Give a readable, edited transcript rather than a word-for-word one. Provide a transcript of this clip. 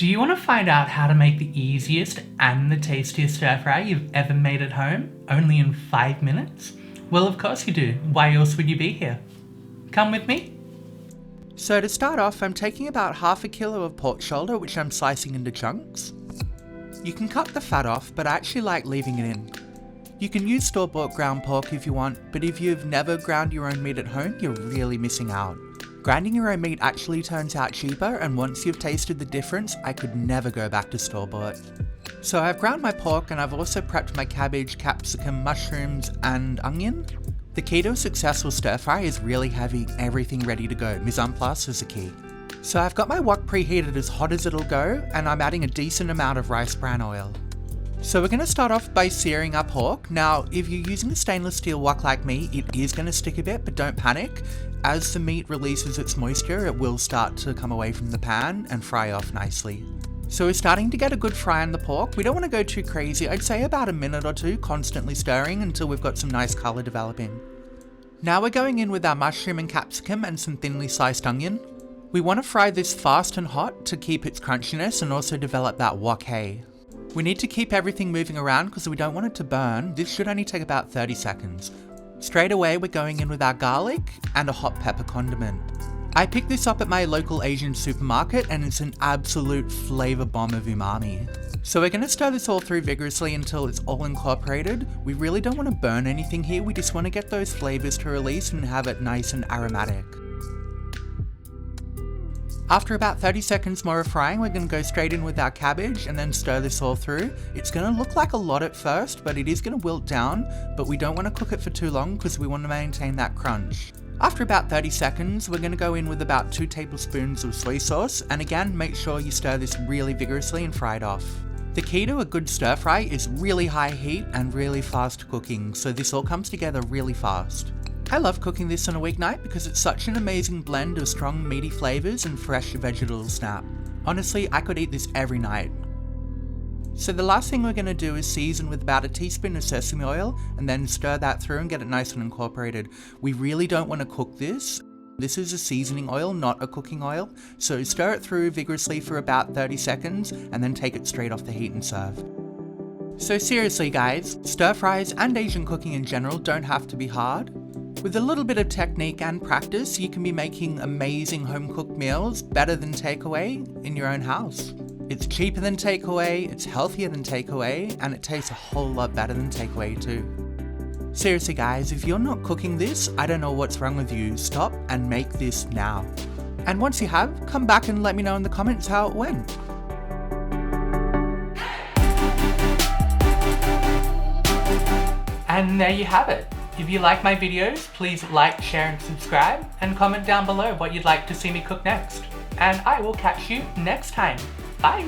Do you want to find out how to make the easiest and the tastiest stir fry you've ever made at home, only in 5 minutes? Well, of course you do. Why else would you be here? Come with me. So to start off, I'm taking about half a kilo of pork shoulder, which I'm slicing into chunks. You can cut the fat off, but I actually like leaving it in. You can use store-bought ground pork if you want, but if you've never ground your own meat at home, you're really missing out. Grinding your own meat actually turns out cheaper, and once you've tasted the difference, I could never go back to store-bought. So I've ground my pork, and I've also prepped my cabbage, capsicum, mushrooms, and onion. The key to a successful stir fry is really having everything ready to go. Mise en place is the key. So I've got my wok preheated as hot as it'll go, and I'm adding a decent amount of rice bran oil. So we're going to start off by searing our pork. Now, if you're using a stainless steel wok like me, it is going to stick a bit, but don't panic. As the meat releases its moisture, it will start to come away from the pan and fry off nicely. So we're starting to get a good fry on the pork. We don't want to go too crazy. I'd say about a minute or two, constantly stirring until we've got some nice colour developing. Now we're going in with our mushroom and capsicum and some thinly sliced onion. We want to fry this fast and hot to keep its crunchiness and also develop that wok hay. We need to keep everything moving around because we don't want it to burn. This should only take about 30 seconds. Straight away, we're going in with our garlic and a hot pepper condiment. I picked this up at my local Asian supermarket and it's an absolute flavour bomb of umami. So we're going to stir this all through vigorously until it's all incorporated. We really don't want to burn anything here, we just want to get those flavours to release and have it nice and aromatic. After about 30 seconds more of frying, we're going to go straight in with our cabbage and then stir this all through. It's going to look like a lot at first, but it is going to wilt down, but we don't want to cook it for too long because we want to maintain that crunch. After about 30 seconds, we're going to go in with about 2 tablespoons of soy sauce, and again, make sure you stir this really vigorously and fry it off. The key to a good stir fry is really high heat and really fast cooking, so this all comes together really fast. I love cooking this on a weeknight because it's such an amazing blend of strong meaty flavours and fresh vegetable snap. Honestly, I could eat this every night. So the last thing we're going to do is season with about a teaspoon of sesame oil and then stir that through and get it nice and incorporated. We really don't want to cook this. This is a seasoning oil, not a cooking oil, so stir it through vigorously for about 30 seconds and then take it straight off the heat and serve. So seriously guys, stir fries and Asian cooking in general don't have to be hard. With a little bit of technique and practice, you can be making amazing home-cooked meals better than takeaway in your own house. It's cheaper than takeaway, it's healthier than takeaway, and it tastes a whole lot better than takeaway too. Seriously guys, if you're not cooking this, I don't know what's wrong with you. Stop and make this now. And once you have, come back and let me know in the comments how it went. And there you have it. If you like my videos, please like, share and subscribe, and comment down below what you'd like to see me cook next. And I will catch you next time. Bye!